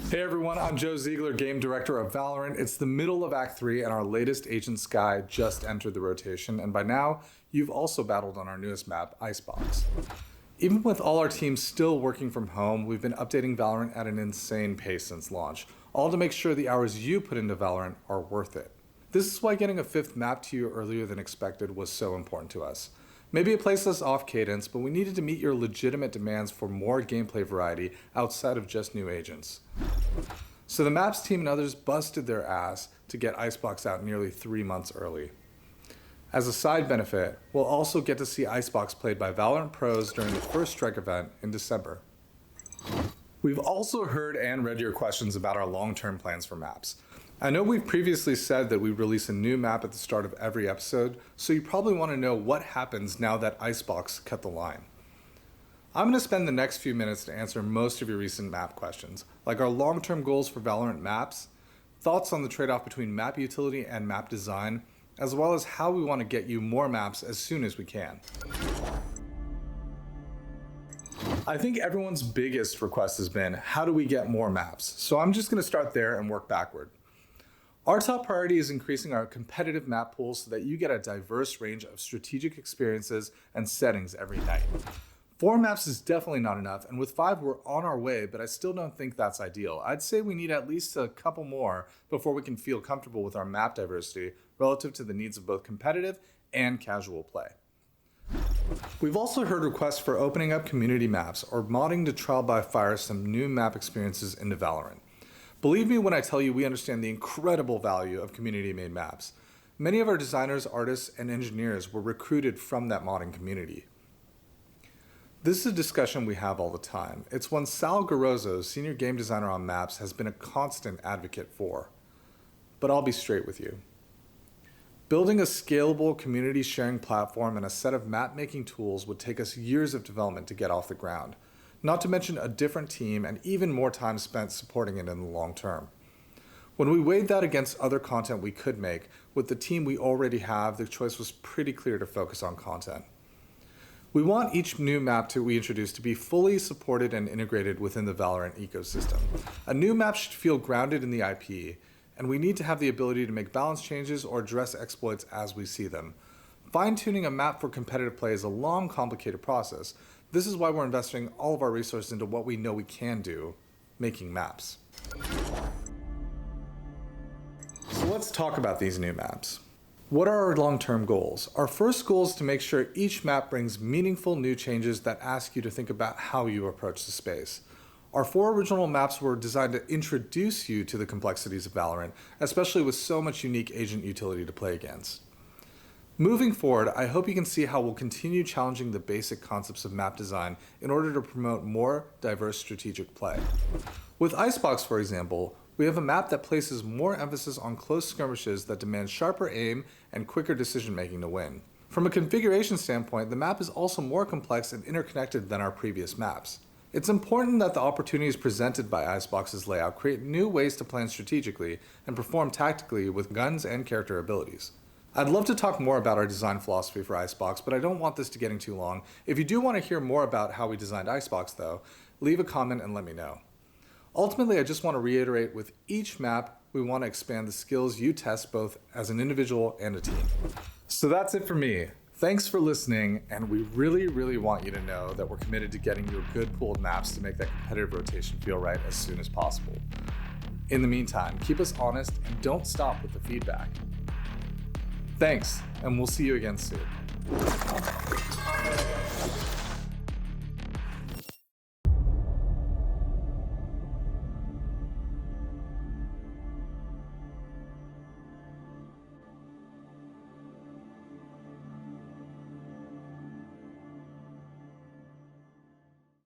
Hey everyone, I'm Joe Ziegler, Game Director of Valorant. It's the middle of Act 3 and our latest Agent Sky just entered the rotation, and by now, you've also battled on our newest map, Icebox. Even with all our teams still working from home, we've been updating Valorant at an insane pace since launch, all to make sure the hours you put into Valorant are worth it. This is why getting a 5th map to you earlier than expected was so important to us. Maybe it placed us off cadence, but we needed to meet your legitimate demands for more gameplay variety outside of just new agents. So the maps team and others busted their ass to get Icebox out nearly 3 months early. As a side benefit, we'll also get to see Icebox played by Valorant pros during the first Strike event in December. We've also heard and read your questions about our long-term plans for maps. I know we've previously said that we release a new map at the start of every episode, so you probably want to know what happens now that Icebox cut the line. I'm going to spend the next few minutes to answer most of your recent map questions, like our long-term goals for Valorant maps, thoughts on the trade-off between map utility and map design, as well as how we want to get you more maps as soon as we can. I think everyone's biggest request has been, how do we get more maps? So I'm just going to start there and work backward. Our top priority is increasing our competitive map pool so that you get a diverse range of strategic experiences and settings every night. 4 maps is definitely not enough, and with 5 we're on our way, but I still don't think that's ideal. I'd say we need at least a couple more before we can feel comfortable with our map diversity relative to the needs of both competitive and casual play. We've also heard requests for opening up community maps or modding to trial by fire some new map experiences into Valorant. Believe me when I tell you we understand the incredible value of community-made maps. Many of our designers, artists, and engineers were recruited from that modding community. This is a discussion we have all the time. It's one Sal Garozzo, senior game designer on maps, has been a constant advocate for. But I'll be straight with you. Building a scalable community sharing platform and a set of map-making tools would take us years of development to get off the ground. Not to mention a different team and even more time spent supporting it in the long term. When we weighed that against other content we could make, with the team we already have, the choice was pretty clear to focus on content. We want each new map we introduce to be fully supported and integrated within the Valorant ecosystem. A new map should feel grounded in the IP, and we need to have the ability to make balance changes or address exploits as we see them. Fine-tuning a map for competitive play is a long, complicated process. This is why we're investing all of our resources into what we know we can do, making maps. So let's talk about these new maps. What are our long-term goals? Our first goal is to make sure each map brings meaningful new changes that ask you to think about how you approach the space. Our 4 original maps were designed to introduce you to the complexities of Valorant, especially with so much unique agent utility to play against. Moving forward, I hope you can see how we'll continue challenging the basic concepts of map design in order to promote more diverse strategic play. With Icebox, for example, we have a map that places more emphasis on close skirmishes that demand sharper aim and quicker decision-making to win. From a configuration standpoint, the map is also more complex and interconnected than our previous maps. It's important that the opportunities presented by Icebox's layout create new ways to plan strategically and perform tactically with guns and character abilities. I'd love to talk more about our design philosophy for Icebox, but I don't want this to getting too long. If you do want to hear more about how we designed Icebox though, leave a comment and let me know. Ultimately, I just want to reiterate with each map, we want to expand the skills you test both as an individual and a team. So that's it for me. Thanks for listening, and we really want you to know that we're committed to getting you good pooled maps to make that competitive rotation feel right as soon as possible. In the meantime, keep us honest and don't stop with the feedback. Thanks, and we'll see you again soon.